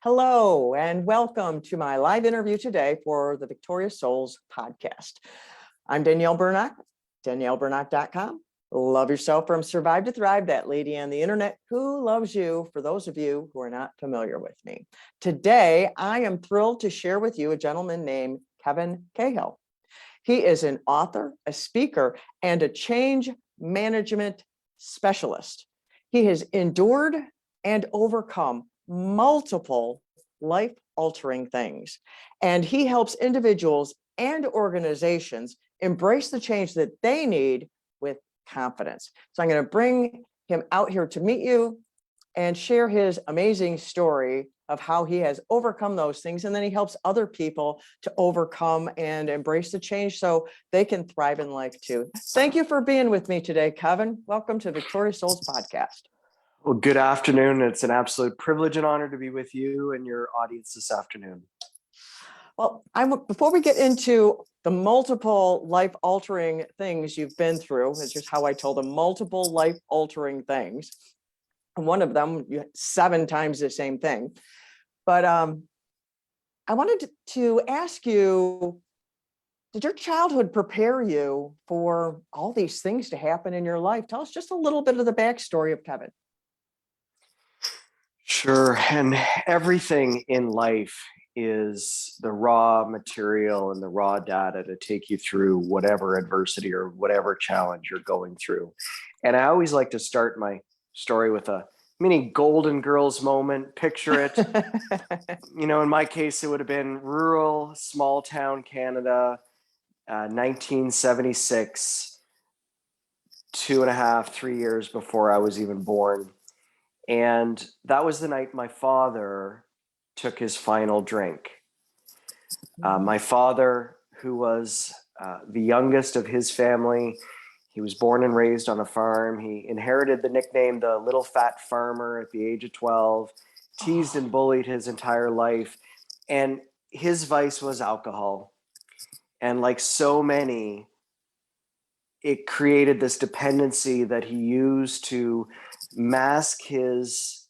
Hello, and welcome to my live interview today for the Victorious Souls podcast. I'm Danielle Burnock, danielleburnock.com. Love yourself from Survive to Thrive, that lady on the internet who loves you, for those of you who are not familiar with me. Today, I am thrilled to share with you a gentleman named Kevin Cahill. He is an author, a speaker, and a change management specialist. He has endured and overcome multiple life-altering things, and he helps individuals and organizations embrace the change that they need with confidence. So I'm going to bring him out here to meet you and share his amazing story of how he has overcome those things. And then he helps other people to overcome and embrace the change so they can thrive in life too. Thank you for being with me today, Kevin. Welcome to Victorious Souls Podcast. Well, good afternoon. It's an absolute privilege and honor to be with you and your audience this afternoon. Well, before we get into the multiple life-altering things you've been through, it's just how I told them, multiple life-altering things. And one of them, 7 times the same thing. But I wanted to ask you, did your childhood prepare you for all these things to happen in your life? Tell us just a little bit of the backstory of Kevin. Sure. And everything in life is the raw material and the raw data to take you through whatever adversity or whatever challenge you're going through. And I always like to start my story with a mini Golden Girls moment. Picture it. In my case, it would have been rural, small town Canada, 1976, 2.5, 3 years before I was even born. And that was the night my father took his final drink. My father, who was the youngest of his family, he was born and raised on a farm. He inherited the nickname the Little Fat Farmer at the age of 12, teased and bullied his entire life. And his vice was alcohol. And like so many, it created this dependency that he used to mask his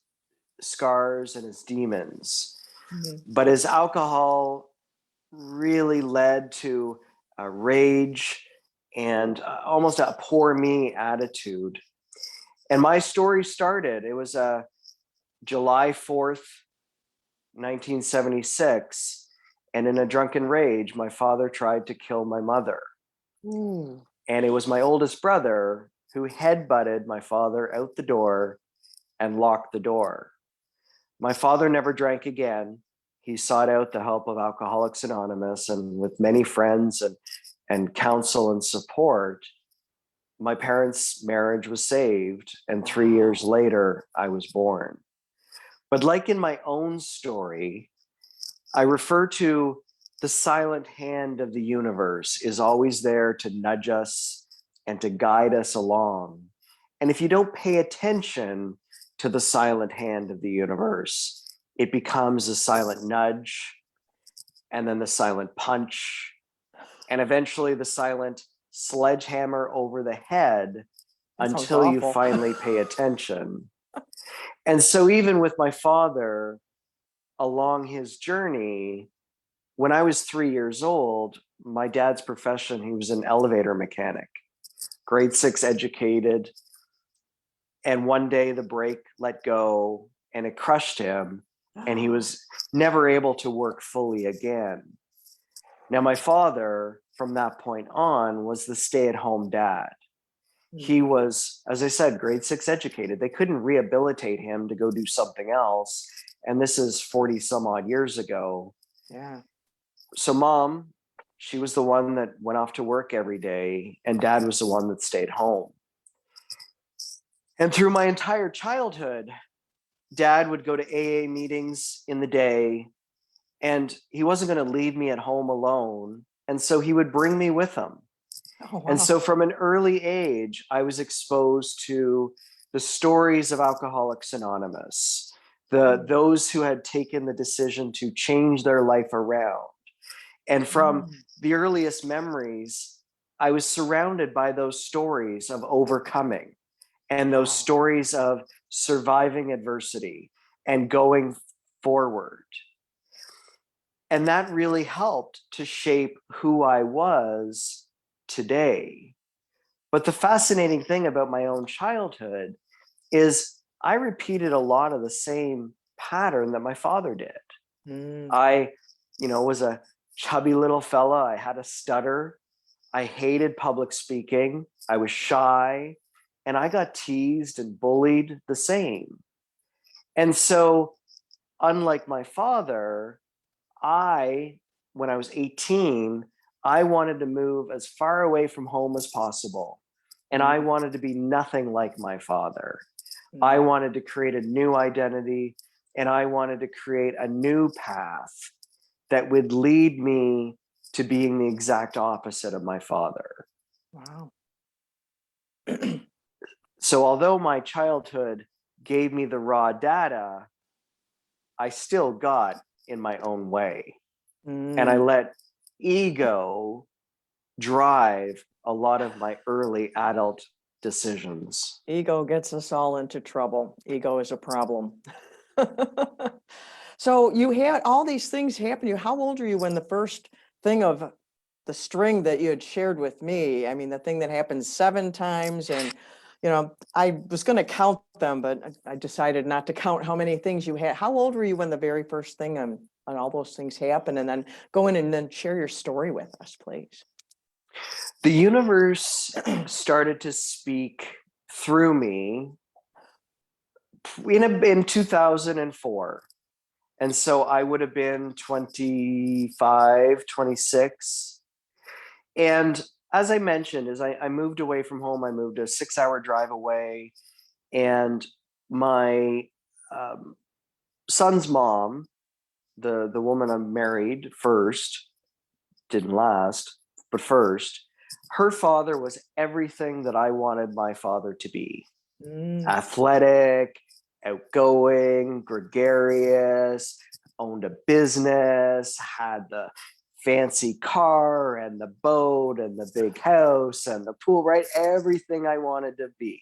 scars and his demons. Mm-hmm. But his alcohol really led to a rage and almost a poor me attitude. And my story started, it was July 4th, 1976. And in a drunken rage, my father tried to kill my mother. Mm. And it was my oldest brother who headbutted my father out the door and locked the door. My father never drank again. He sought out the help of Alcoholics Anonymous, and with many friends and counsel and support, my parents' marriage was saved. And 3 years later, I was born. But like in my own story, I refer to the silent hand of the universe is always there to nudge us and to guide us along. And if you don't pay attention to the silent hand of the universe, it becomes a silent nudge, and then the silent punch, and eventually the silent sledgehammer over the head until you finally pay attention. And so even with my father along his journey, when I was 3 years old, my dad's profession, he was an elevator mechanic, grade 6 educated. And one day the brake let go and it crushed him, and he was never able to work fully again. Now, my father, from that point on, was the stay-at-home dad. He was, as I said, grade 6 educated. They couldn't rehabilitate him to go do something else. And this is 40 some odd years ago. Yeah. So mom, she was the one that went off to work every day, and dad was the one that stayed home. And through my entire childhood, dad would go to AA meetings in the day, and he wasn't going to leave me at home alone. And so he would bring me with him. Oh, wow. And so from an early age, I was exposed to the stories of Alcoholics Anonymous, those who had taken the decision to change their life around. And from the earliest memories, I was surrounded by those stories of overcoming and those stories of surviving adversity and going forward. And that really helped to shape who I was today. But the fascinating thing about my own childhood is I repeated a lot of the same pattern that my father did. I, was a chubby little fella. I had a stutter. I hated public speaking. I was shy, and I got teased and bullied the same. And so, unlike my father, when I was 18, I wanted to move as far away from home as possible. And I wanted to be nothing like my father. I wanted to create a new identity, and I wanted to create a new path that would lead me to being the exact opposite of my father. Wow. So although my childhood gave me the raw data, I still got in my own way. And I let ego drive a lot of my early adult decisions. Ego gets us all into trouble. Ego is a problem. So you had all these things happen to you. How old were you when the first thing of the string that you had shared with me? I mean, the thing that happened 7 times, and I was going to count them, but I decided not to count how many things you had. How old were you when the very first thing on all those things happened? And then go in and then share your story with us, please. The universe started to speak through me in 2004. And so I would have been 25, 26. And as I mentioned, as I moved away from home, I moved a 6-hour drive away. And my son's mom, the woman I married first, didn't last, but first, her father was everything that I wanted my father to be. Athletic, outgoing, gregarious, owned a business, had the fancy car and the boat and the big house and the pool, right? Everything I wanted to be.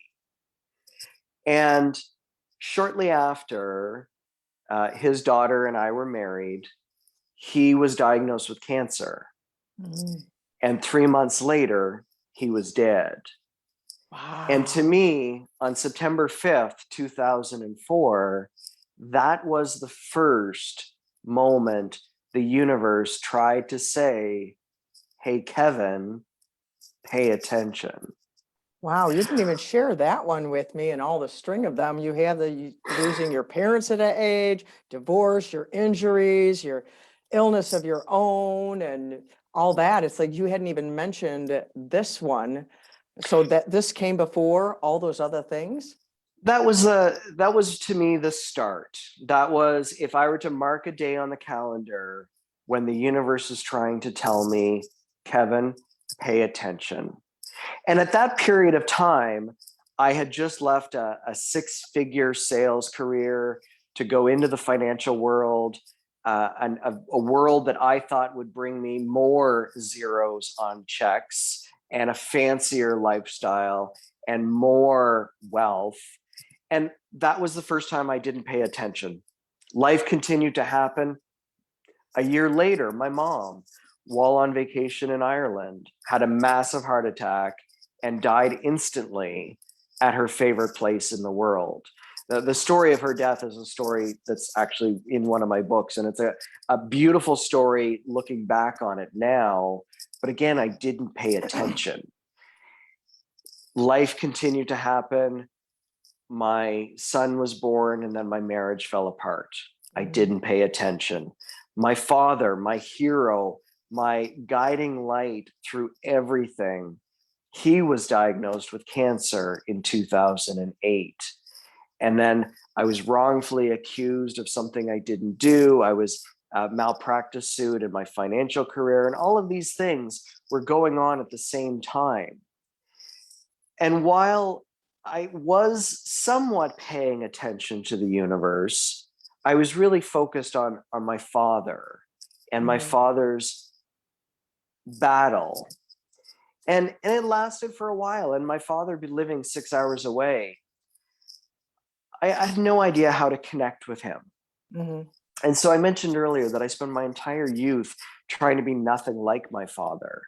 And shortly after his daughter and I were married, he was diagnosed with cancer. And 3 months later, he was dead. Wow. And to me, on September 5th, 2004, that was the first moment the universe tried to say, hey, Kevin, pay attention. Wow, you didn't even share that one with me and all the string of them. You had losing your parents at that age, divorce, your injuries, your illness of your own, and all that. It's like you hadn't even mentioned this one. So that this came before all those other things? That was to me the start. That was, if I were to mark a day on the calendar when the universe is trying to tell me, Kevin, pay attention. And at that period of time, I had just left a 6-figure sales career to go into the financial world, a world that I thought would bring me more zeros on checks and a fancier lifestyle and more wealth. And that was the first time I didn't pay attention. Life continued to happen. A year later, my mom, while on vacation in Ireland, had a massive heart attack and died instantly at her favorite place in the world. The story of her death is a story that's actually in one of my books, and it's a beautiful story looking back on it now. But again, I didn't pay attention. Life continued to happen. My son was born, and then my marriage fell apart. I didn't pay attention. My father, my hero, my guiding light through everything, he was diagnosed with cancer in 2008. And then I was wrongfully accused of something I didn't do. I was malpractice sued in my financial career, and all of these things were going on at the same time. And while I was somewhat paying attention to the universe, I was really focused on my father and my father's battle. And it lasted for a while, and my father be living 6 hours away. I had no idea how to connect with him. And so I mentioned earlier that I spent my entire youth trying to be nothing like my father.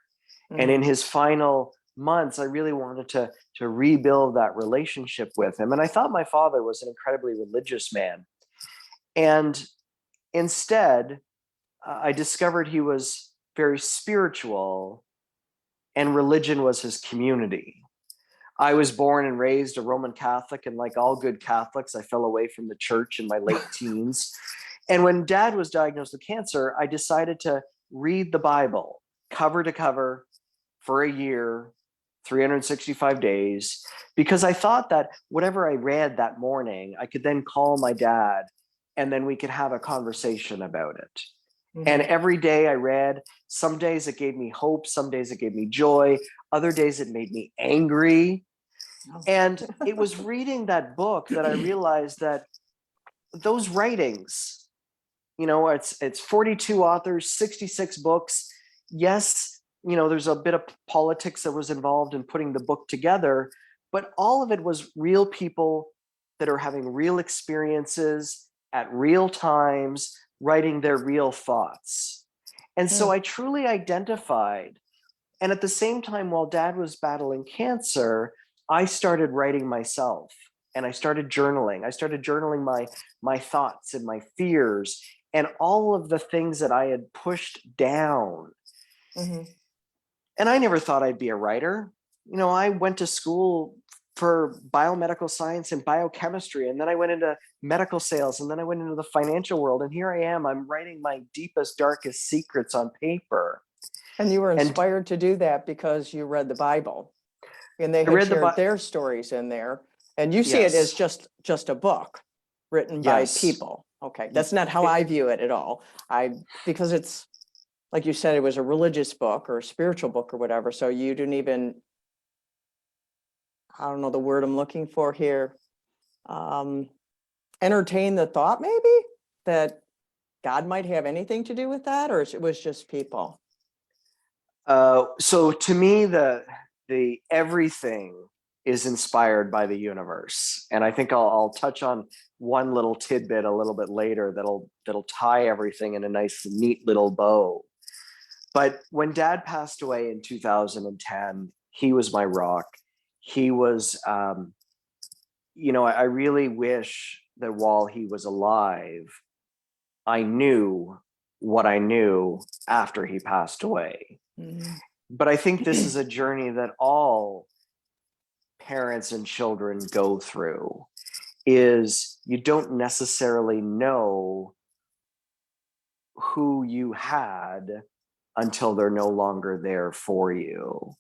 And in his final months, I really wanted to rebuild that relationship with him. And I thought my father was an incredibly religious man. And instead, I discovered he was very spiritual, and religion was his community. I was born and raised a Roman Catholic, and like all good Catholics, I fell away from the church in my late teens. And when Dad was diagnosed with cancer, I decided to read the Bible cover to cover for a year, 365 days, because I thought that whatever I read that morning, I could then call my dad and then we could have a conversation about it. And every day I read, some days it gave me hope, some days it gave me joy, other days it made me angry. And it was reading that book that I realized that those writings, it's 42 authors, 66 books. Yes, there's a bit of politics that was involved in putting the book together, but all of it was real people that are having real experiences at real times, writing their real thoughts. And so I truly identified. And at the same time, while Dad was battling cancer, I started writing myself, and I started journaling. I started journaling my thoughts and my fears and all of the things that I had pushed down. And I never thought I'd be a writer. I went to school for biomedical science and biochemistry, and then I went into medical sales, and then I went into the financial world. And here I am, I'm writing my deepest, darkest secrets on paper. And you were inspired to do that because you read the Bible, and they had shared their stories in there. And you see it as just a book written by people. Okay, that's not how I view it at all. Because it's, like you said, it was a religious book or a spiritual book or whatever. So you didn't even, I don't know the word I'm looking for here, entertain the thought maybe that God might have anything to do with that, or it was just people? So to me, the everything is inspired by the universe, and I think I'll touch on one little tidbit a little bit later that'll tie everything in a nice, neat little bow. But when Dad passed away in 2010, he was my rock. He was, I really wish that while he was alive, I knew what I knew after he passed away. But I think this is a journey that all parents and children go through, is you don't necessarily know who you had until they're no longer there for you.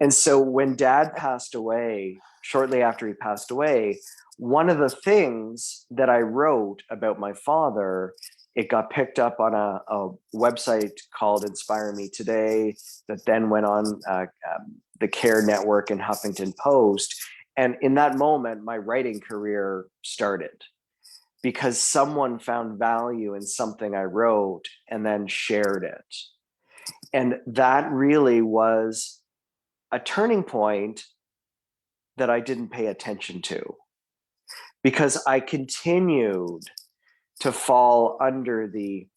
And so when Dad passed away, shortly after he passed away, one of the things that I wrote about my father, it got picked up on a website called Inspire Me Today, that then went on the Care Network and Huffington Post. And in that moment, my writing career started, because someone found value in something I wrote and then shared it. And that really was a turning point that I didn't pay attention to, because I continued to fall under the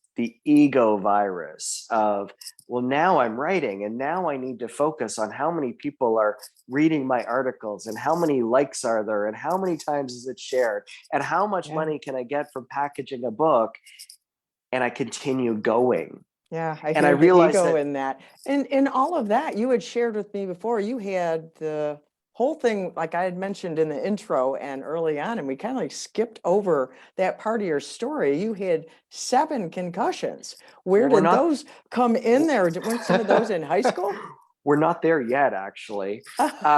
ego virus of, well, now I'm writing and now I need to focus on how many people are reading my articles and how many likes are there and how many times is it shared and how much money can I get from packaging a book. And I continued going. Yeah, I realized the ego in that. And in all of that, you had shared with me before, you had the whole thing, like I had mentioned in the intro and early on, and we kind of like skipped over that part of your story. You had 7 concussions. Where did those come in there? Weren't some of those in high school? We're not there yet, actually.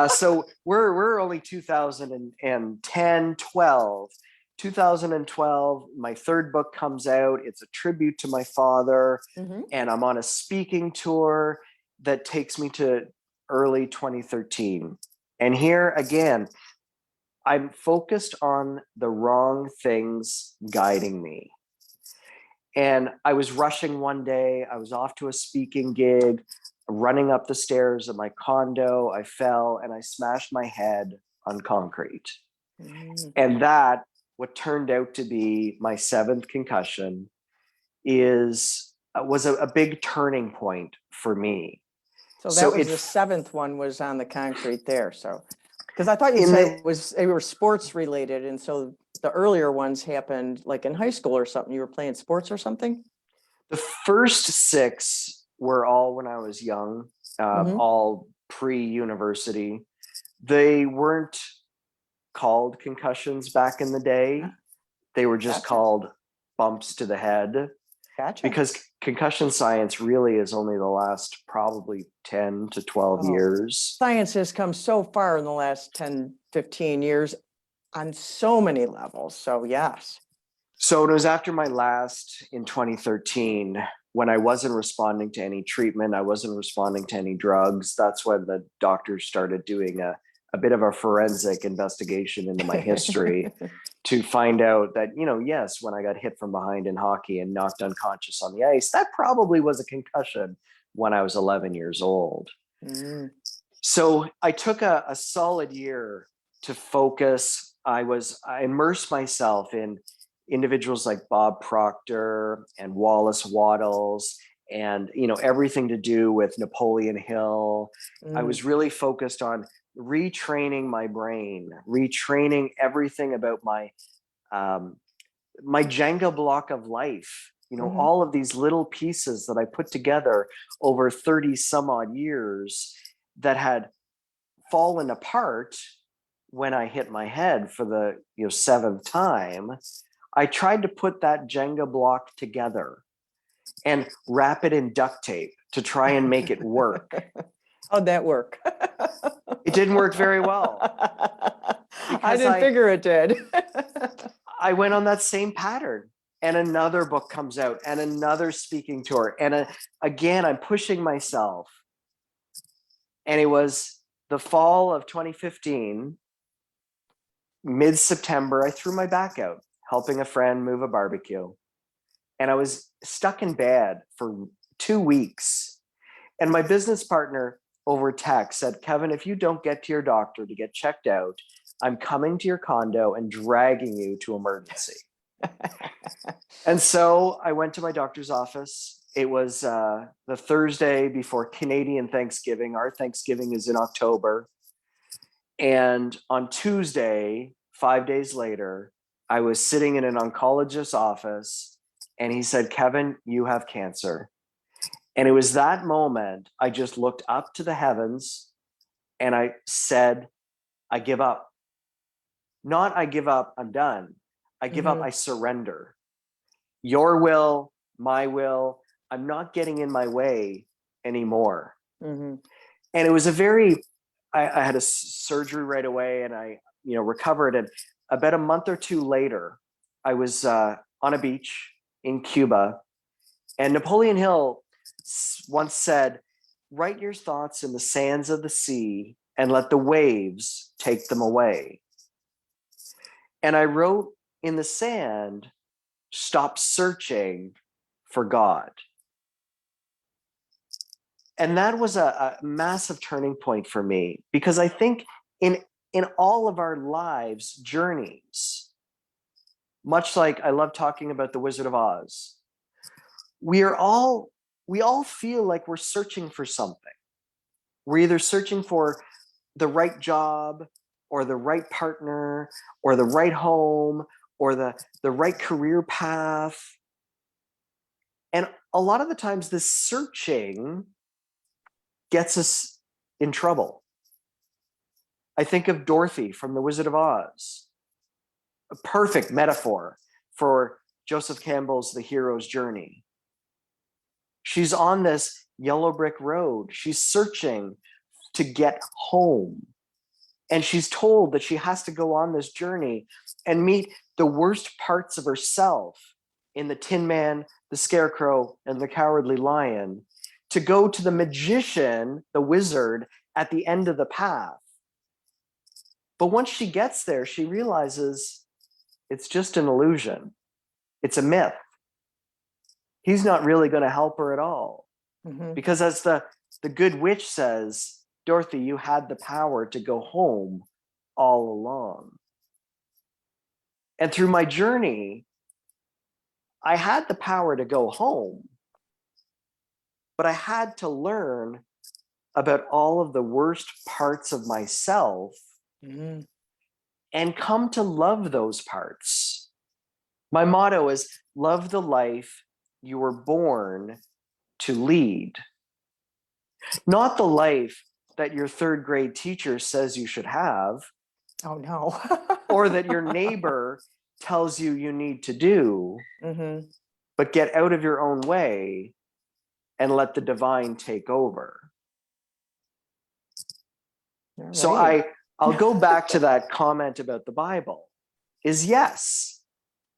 So we're only 2010, 12. 2012, my 3rd book comes out. It's a tribute to my father, and I'm on a speaking tour that takes me to early 2013. And here again, I'm focused on the wrong things guiding me. And I was rushing one day. I was off to a speaking gig, running up the stairs of my condo. I fell and I smashed my head on concrete. And that what turned out to be my seventh concussion was a big turning point for me. So that So was the seventh one was on the concrete there. So, because I thought you in said the they were sports related. And so the earlier ones happened like in high school or something. You were playing sports or something? the first six were all when I was young, Mhm. all pre-university. They weren't called concussions back in the day. They were just Gotcha. called bumps to the head, Gotcha. because concussion science really is only the last probably 10 to 12 Oh, years. science has come so far in the last 10, 15 years on so many levels. So yes. So it was after my last in 2013 when I wasn't responding to any treatment, I wasn't responding to any drugs. That's when the doctors started doing a bit of a forensic investigation into my history to find out that, yes, when I got hit from behind in hockey and knocked unconscious on the ice, that probably was a concussion when I was 11 years old. Mm. So I took a solid year to focus. I immersed myself in individuals like Bob Proctor and Wallace Wattles and everything to do with Napoleon Hill. I Mm. was really focused on retraining my brain, retraining everything about my Jenga block of life. Mhm. All of these little pieces that I put together over 30 some odd years that had fallen apart when I hit my head for the seventh time. I tried to put that Jenga block together and wrap it in duct tape to try and make it work. How'd that work? It didn't work very well I because didn't figure it did. I went on that same pattern, and another book comes out and another speaking tour. And again, I'm pushing myself. And it was the fall of 2015, mid-September, I threw my back out, helping a friend move a barbecue. And I was stuck in bed for 2 weeks. And my business partner over text said, Kevin, if you don't get to your doctor to get checked out, I'm coming to your condo and dragging you to emergency. And so I went to my doctor's office. It was the Thursday before Canadian Thanksgiving. Our Thanksgiving is in October. And on Tuesday, 5 days later, I was sitting in an oncologist's office and he said, Kevin, you have cancer. And it was that moment I just looked up to the heavens and I said, I give up. Not I give up, I'm done. I give up, I surrender. Your will, my will, I'm not getting in my way anymore. Mm-hmm. And it was I had a surgery right away and I, recovered. And about a month or two later, I was on a beach in Cuba. And Napoleon Hill once said, write your thoughts in the sands of the sea and let the waves take them away. And I wrote in the sand, stop searching for God. And that was a massive turning point for me, because I think in all of our lives journeys, much like I love talking about the Wizard of Oz, we all feel like we're searching for something. We're either searching for the right job or the right partner or the right home or the right career path. And a lot of the times this searching gets us in trouble. I think of Dorothy from The Wizard of Oz, a perfect metaphor for Joseph Campbell's The Hero's Journey. She's on this yellow brick road. She's searching to get home. And she's told that she has to go on this journey and meet the worst parts of herself in the Tin Man, the Scarecrow, and the Cowardly Lion, to go to the magician, the wizard, at the end of the path. But once she gets there, she realizes it's just an illusion. It's a myth. He's not really going to help her at all. Mm-hmm. Because as the good witch says, Dorothy, you had the power to go home all along. And through my journey, I had the power to go home, but I had to learn about all of the worst parts of myself and come to love those parts. My motto is love the life you were born to lead, not the life that your third grade teacher says you should have. Oh, no. Or that your neighbor tells you you need to do, but get out of your own way and let the divine take over. Right. So I'll go back to that comment about the Bible. Is yes,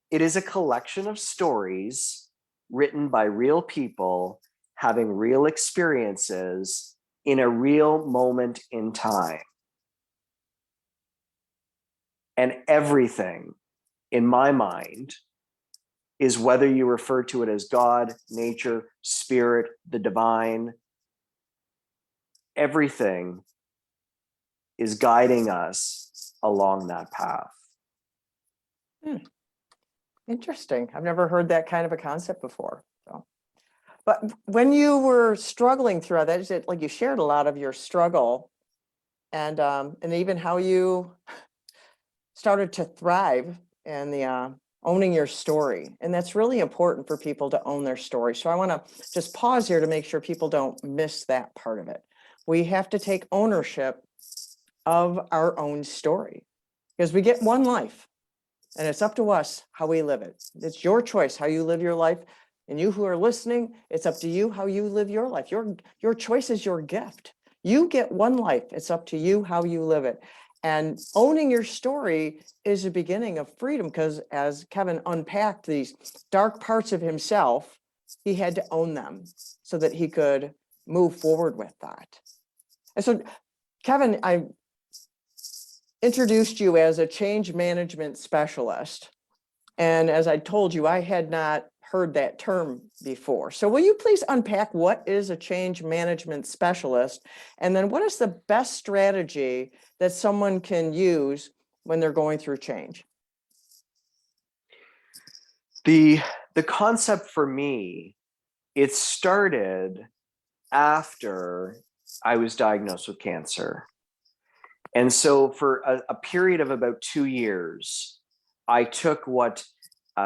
it is a collection of stories written by real people having real experiences in a real moment in time. And everything, in my mind, is whether you refer to it as God, nature, spirit, the divine, everything is guiding us along that path. Interesting. I've never heard that kind of a concept before. So, but when you were struggling through that, is it like you shared a lot of your struggle and even how you started to thrive and the owning your story. And that's really important for people to own their story. So I want to just pause here to make sure people don't miss that part of it. We have to take ownership of our own story because we get one life and it's up to us how we live it. It's your choice how you live your life. And you who are listening, it's up to you how you live your life. Your choice is your gift. You get one life. It's up to you how you live it. And owning your story is the beginning of freedom because as Kevin unpacked these dark parts of himself, he had to own them so that he could move forward with that. And so, Kevin, I introduced you as a change management specialist. And as I told you, I had not heard that term before. So will you please unpack what is a change management specialist? And then what is the best strategy that someone can use when they're going through change? The concept for me, it started after I was diagnosed with cancer. And so for a period of about 2 years, I took what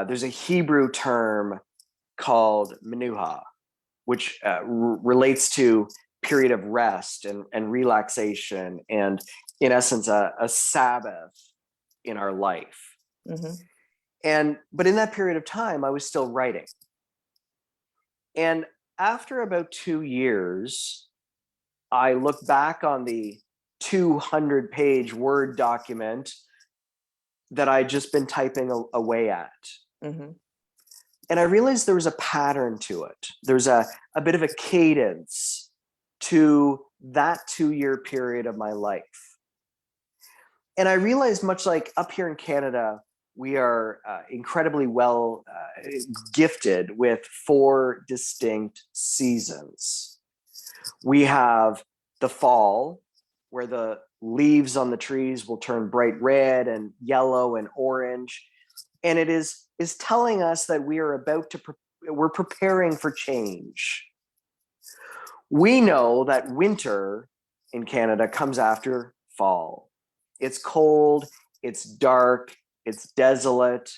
there's a Hebrew term called menuha, which relates to period of rest and relaxation, and in essence, a Sabbath in our life. But in that period of time, I was still writing. And after about 2 years, I look back on the 200-page Word document that I'd just been typing away at. And I realized there was a pattern to it. There's a bit of a cadence to that 2-year period of my life. And I realized, much like up here in Canada, we are incredibly well gifted with 4 distinct seasons. We have the fall, where the leaves on the trees will turn bright red and yellow and orange. And it is telling us that we are we're preparing for change. We know that winter in Canada comes after fall. It's cold, it's dark, it's desolate.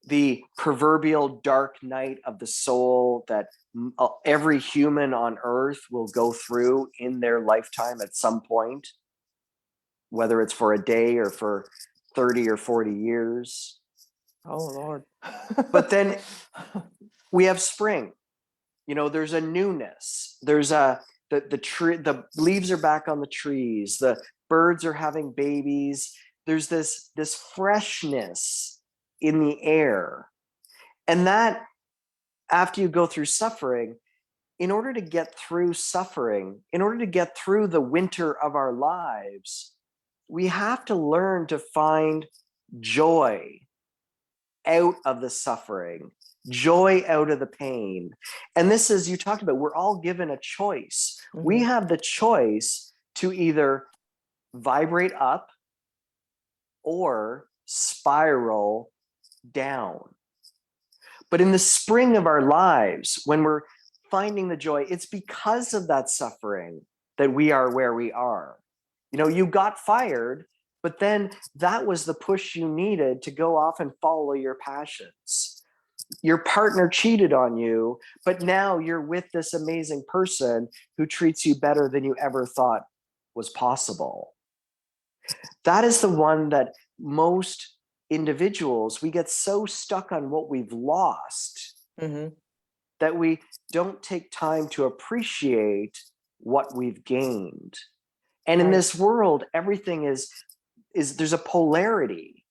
The proverbial dark night of the soul that every human on earth will go through in their lifetime at some point, whether it's for a day or for 30 or 40 years. Oh, Lord. But then we have spring. You know, there's a newness. There's the tree, the leaves are back on the trees. The birds are having babies. There's this freshness in the air. And that, after you go through suffering, in order to get through suffering, in order to get through the winter of our lives, we have to learn to find joy out of the suffering, joy out of the pain. And this is, you talked about, we're all given a choice. We have the choice to either vibrate up or spiral down. But in the spring of our lives, when we're finding the joy, it's because of that suffering that we are where we are. You know, you got fired, but then that was the push you needed to go off and follow your passions. Your partner cheated on you, but now you're with this amazing person who treats you better than you ever thought was possible. That is the one that most individuals, we get so stuck on what we've lost that we don't take time to appreciate what we've gained. And in this world, everything is there's a polarity.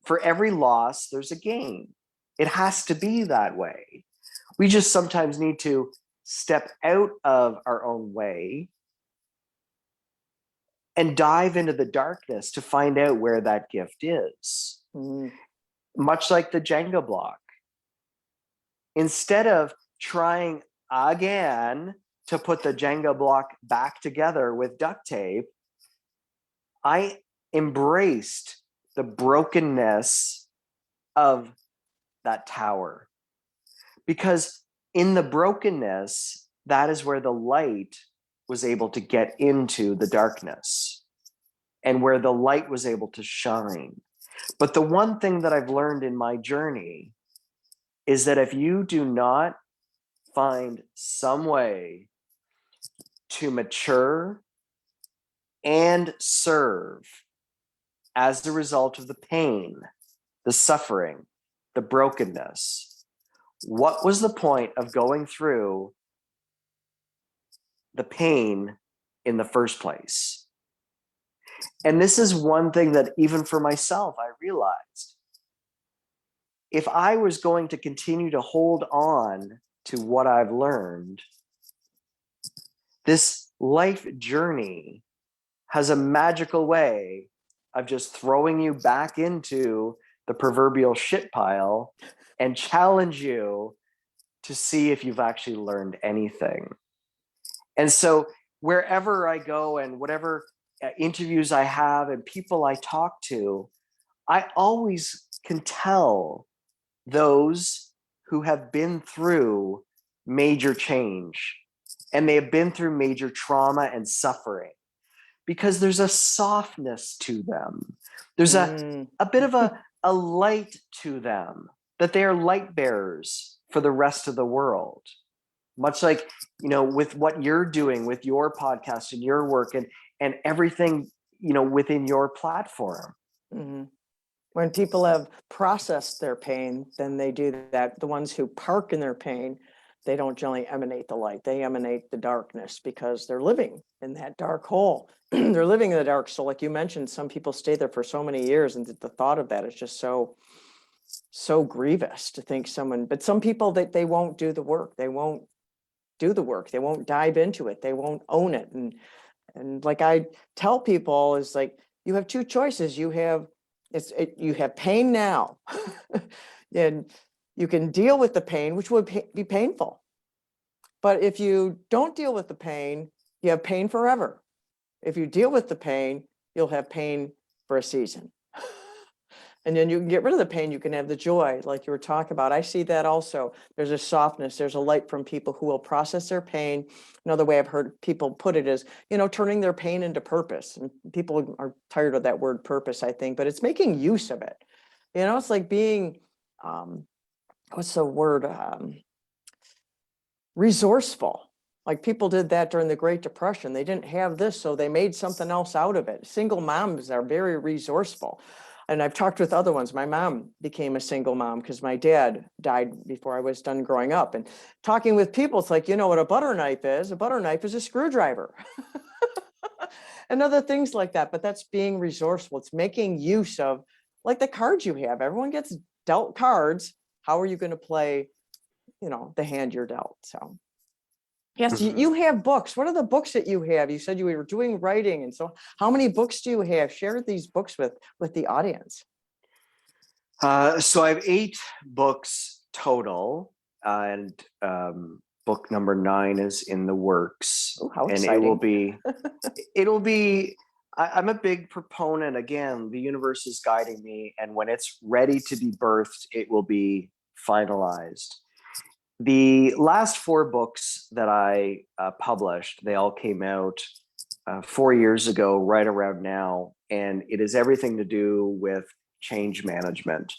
For every loss, there's a gain. It has to be that way. We just sometimes need to step out of our own way and dive into the darkness to find out where that gift is. Much like the Jenga block. Instead of trying again to put the Jenga block back together with duct tape, I embraced the brokenness of that tower. Because in the brokenness, that is where the light was able to get into the darkness and where the light was able to shine. But the one thing that I've learned in my journey is that if you do not find some way to mature and serve as a result of the pain, the suffering, the brokenness, what was the point of going through the pain in the first place? And this is one thing that even for myself, I realized. If I was going to continue to hold on to what I've learned, this life journey has a magical way of just throwing you back into the proverbial shit pile and challenge you to see if you've actually learned anything. And so wherever I go and whatever interviews I have and people I talk to, I always can tell those who have been through major change and they have been through major trauma and suffering, because there's a softness to them. There's a bit of a light to them, that they are light bearers for the rest of the world. Much like, you know, with what you're doing with your podcast and your work and everything, you know, within your platform. When people have processed their pain, then they do that. The ones who park in their pain, they don't generally emanate the light. They emanate the darkness because they're living in that dark hole. They're living in the dark. So like you mentioned, some people stay there for so many years, and the thought of that is just so grievous to think someone, but some people that they won't do the work. They won't do the work. They won't dive into it. They won't own it. And like I tell people is like, you have two choices. You have pain now and you can deal with the pain, which would be painful. But if you don't deal with the pain, you have pain forever. If you deal with the pain, you'll have pain for a season. And then you can get rid of the pain, you can have the joy, like you were talking about. I see that also. There's a softness, there's a light from people who will process their pain. Another way I've heard people put it is, you know, turning their pain into purpose. And people are tired of that word purpose, I think, but it's making use of it. You know, it's like being, what's the word? Resourceful. Like people did that during the Great Depression. They didn't have this, so they made something else out of it. Single moms are very resourceful. And I've talked with other ones. My mom became a single mom because my dad died before I was done growing up. And talking with people, it's like, you know what a butter knife is? A butter knife is a screwdriver. And other things like that. But that's being resourceful. It's making use of, like the cards you have. Everyone gets dealt cards. How are you going to play, you know, the hand you're dealt? So. Yes, you have books. What are the books that you have? You said you were doing writing. And so how many books do you have? Share these books with the audience. So I have 8 books total, and book number 9 is in the works. Oh, how and exciting. it'll be I'm a big proponent. Again, the universe is guiding me, and when it's ready to be birthed, it will be finalized. The last 4 books that I published, they all came out 4 years ago, right around now, and it is everything to do with change management.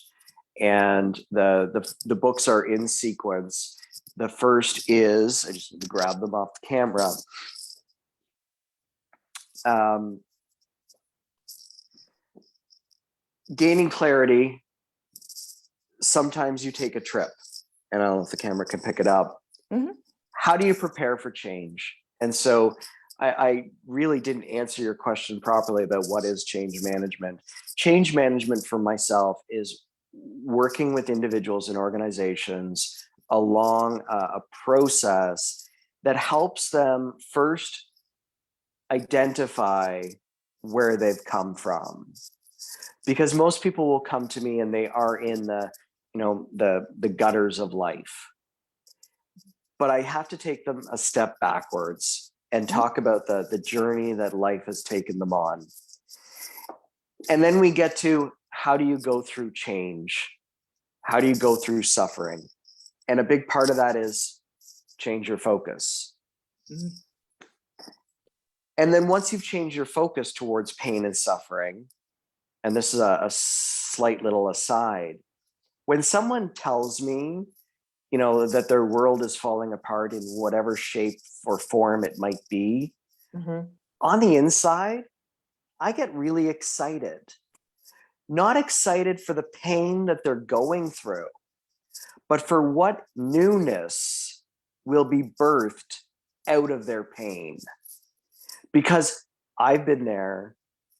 And the books are in sequence. The first is, I just need to grab them off the camera. Gaining clarity. Sometimes you take a trip, and I don't know if the camera can pick it up. Mhm. How do you prepare for change? And so I really didn't answer your question properly about what is change management. Change management for myself is working with individuals and organizations along a process that helps them first identify where they've come from. Because most people will come to me and they are in the gutters of life. But I have to take them a step backwards and talk about the journey that life has taken them on. And then we get to, how do you go through change? How do you go through suffering? And a big part of that is change your focus. Mhm. And then once you've changed your focus towards pain and suffering, and this is a slight little aside, when someone tells me, that their world is falling apart in whatever shape or form it might be, Mhm. on the inside, I get really excited. Not excited for the pain that they're going through, but for what newness will be birthed out of their pain. Because I've been there,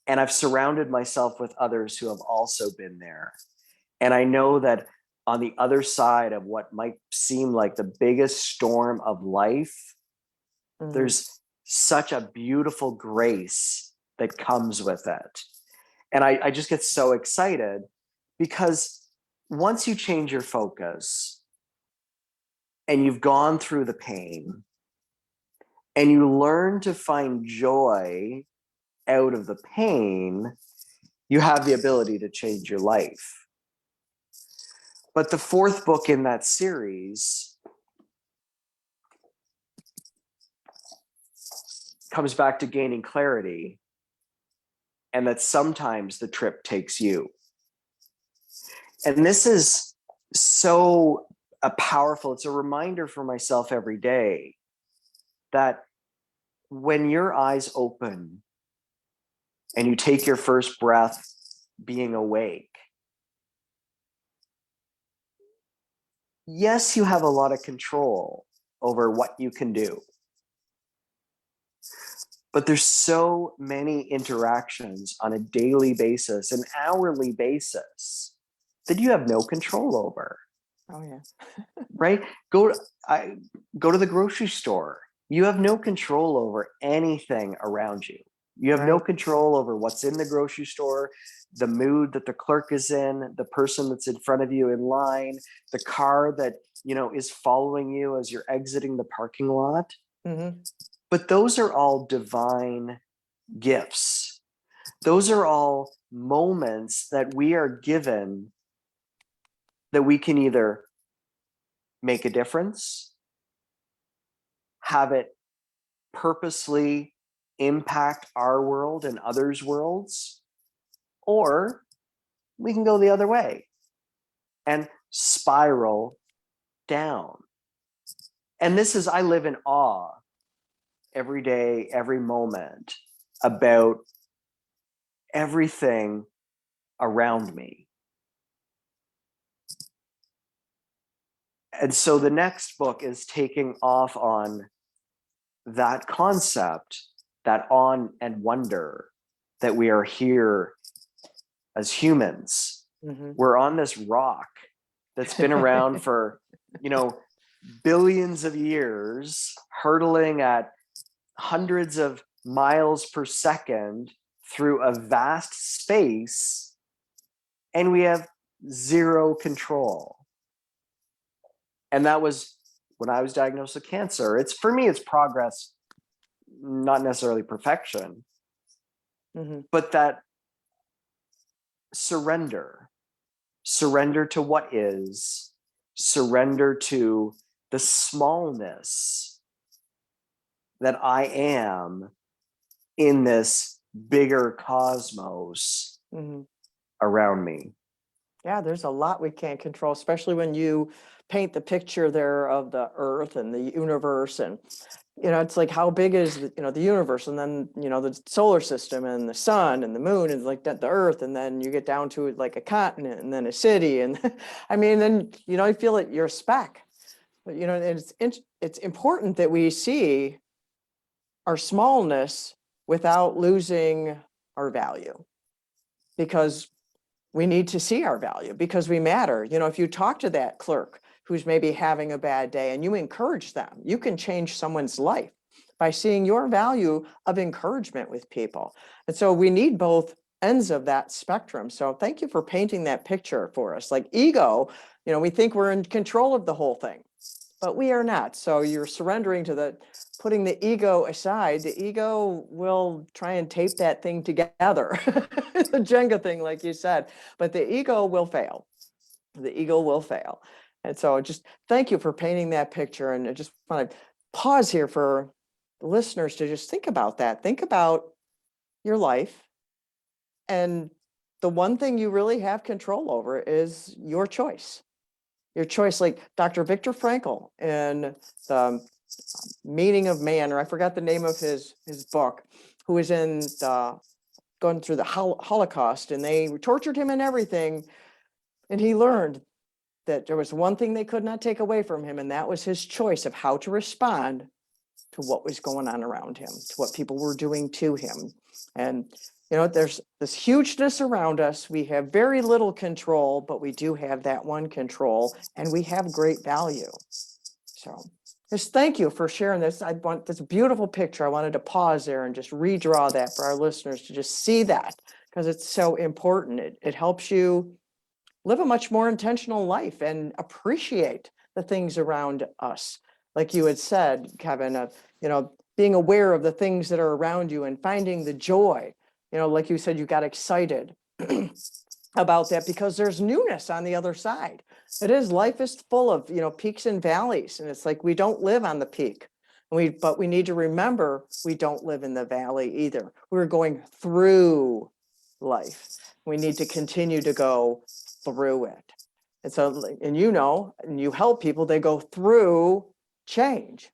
and I've surrounded myself with others who have also been there. And I know that on the other side of what might seem like the biggest storm of life, Mhm. there's such a beautiful grace that comes with it. And I just get so excited, because once you change your focus and you've gone through the pain and you learn to find joy out of the pain, you have the ability to change your life. But the 4th book in that series comes back to gaining clarity, and that sometimes the trip takes you. And this is so powerful. It's a reminder for myself every day that when your eyes open and you take your first breath being awake, yes, you have a lot of control over what you can do. But there's so many interactions on a daily basis, an hourly basis, that you have no control over. Oh yeah. Right? Go to the grocery store. You have no control over anything around you. You have no Right. control over what's in the grocery store, the mood that the clerk is in, the person that's in front of you in line, the car that, is following you as you're exiting the parking lot. Mhm. But those are all divine gifts. Those are all moments that we are given, that we can either make a difference, have it purposely impact our world and others' worlds, or we can go the other way and spiral down. And this is, I live in awe every day, every moment, about everything around me. And so the next book is taking off on that concept, that awe and wonder, that we are here as humans. Mhm. We're on this rock that's been around for, billions of years, hurtling at hundreds of miles per second through a vast space, and we have zero control. And that was when I was diagnosed with cancer. For me, it's progress, not necessarily perfection. but that surrender to what is, surrender to the smallness that I am in this bigger cosmos around me. Yeah, there's a lot we can't control, especially when you paint the picture there of the earth and the universe. And, it's like, how big is the universe, and then, the solar system and the sun and the moon and like that, the earth. And then you get down to like a continent and then a city. And I mean, then, you feel that you're a speck, but, it's important that we see our smallness without losing our value, because we need to see our value, because we matter. If you talk to that clerk who's maybe having a bad day and you encourage them, you can change someone's life by seeing your value of encouragement with people. And so we need both ends of that spectrum. So thank you for painting that picture for us. Like ego, we think we're in control of the whole thing, but we are not. So you're surrendering to putting the ego aside. The ego will try and tape that thing together. It's a Jenga thing, like you said, but the ego will fail. The ego will fail. And so just thank you for painting that picture. And I just want to pause here for the listeners to just think about that. Think about your life. And the one thing you really have control over is your choice. Your choice, like Dr. Viktor Frankl in the Meaning of Man, or I forgot the name of his book, who was going through the Holocaust, and they tortured him and everything. And he learned that there was one thing they could not take away from him, and that was his choice of how to respond to what was going on around him, to what people were doing to him. And, there's this hugeness around us. We have very little control, but we do have that one control, and we have great value. So just thank you for sharing this. I want this beautiful picture. I wanted to pause there and just redraw that for our listeners to just see that, because it's so important. It helps you live a much more intentional life and appreciate the things around us. Like you had said, Kevin, being aware of the things that are around you and finding the joy. Like you said, you got excited about that because there's newness on the other side. Life is full of, peaks and valleys. And it's like, we don't live on the peak. But we need to remember, we don't live in the valley either. We're going through life. We need to continue to go through it. And so, and you help people, they go through change.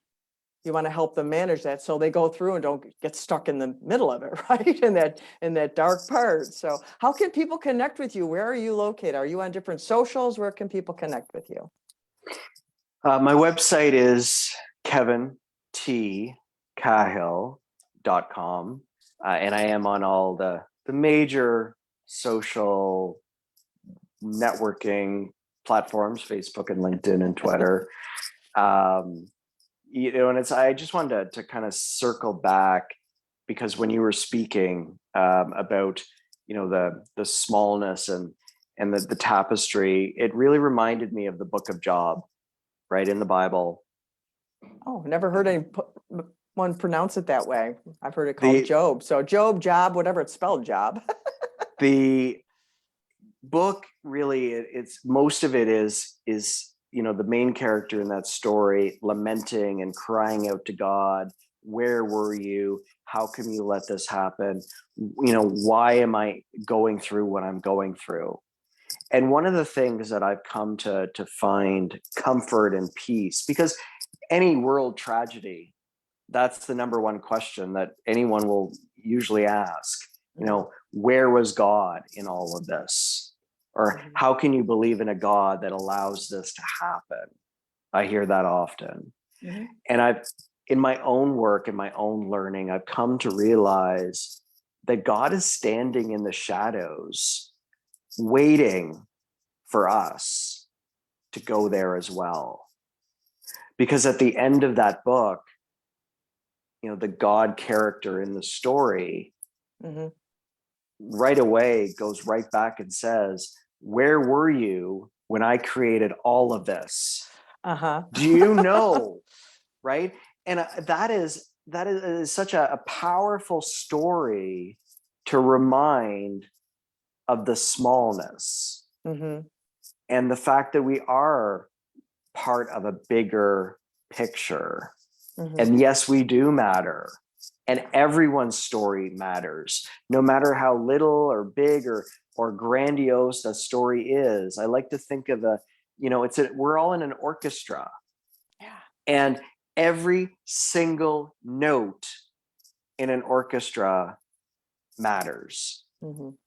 You want to help them manage that so they go through and don't get stuck in the middle of it, right? In that dark part. So how can people connect with you? Where are you located? Are you on different socials? Where can people connect with you? My website is kevincahill.com. And I am on all the major social networking platforms, Facebook and LinkedIn and Twitter. And I just wanted to kind of circle back, because when you were speaking about, the smallness and the tapestry, it really reminded me of the book of Job, right, in the Bible. Oh, never heard anyone pronounce it that way. I've heard it called Job. So Job, whatever it's spelled, Job. The book really, it's most of it is the main character in that story lamenting and crying out to God. Where were you? How can you let this happen? Why am I going through what I'm going through? And one of the things that I've come to find comfort and peace, because any world tragedy, that's the number one question that anyone will usually ask. Where was God in all of this? Or how can you believe in a God that allows this to happen? I hear that often. Mm-hmm. And in my own work, in my own learning, I've come to realize that God is standing in the shadows, waiting for us to go there as well. Because at the end of that book, the God character in the story right away goes right back and says, where were you when I created all of this? Do you know? Right? And that is such a powerful story to remind of the smallness Mhm. and the fact that we are part of a bigger picture. Mhm. And yes, we do matter. And everyone's story matters, no matter how little or big or grandiose a story is. I like to think of we're all in an orchestra. Yeah. And every single note in an orchestra matters. Mhm.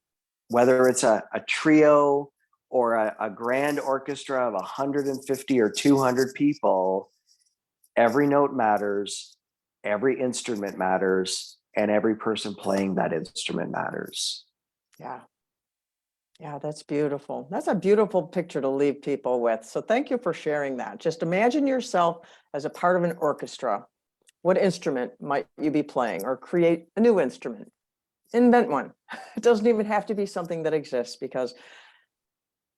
Whether it's a trio or a grand orchestra of 150 or 200 people, every note matters, every instrument matters, and every person playing that instrument matters. Yeah. Yeah, that's beautiful. That's a beautiful picture to leave people with. So thank you for sharing that. Just imagine yourself as a part of an orchestra. What instrument might you be playing, or create a new instrument? Invent one. It doesn't even have to be something that exists, because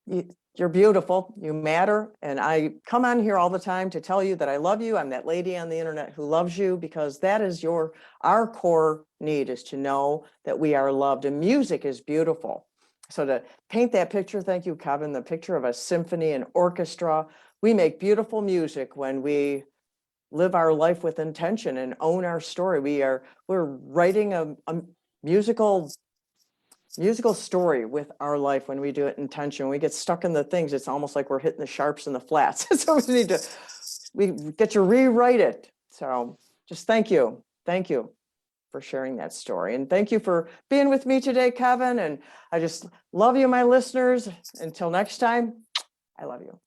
you're beautiful, you matter. And I come on here all the time to tell you that I love you. I'm that lady on the internet who loves you, because that is our core need, is to know that we are loved. And music is beautiful. So to paint that picture, thank you, Kevin, the picture of a symphony and orchestra. We make beautiful music when we live our life with intention and own our story. We're writing a musical story with our life when we do it intention. We get stuck in the things. It's almost like we're hitting the sharps and the flats. So we get to rewrite it. So just thank you. Thank you for sharing that story. And thank you for being with me today, Kevin. And I just love you, my listeners. Until next time, I love you.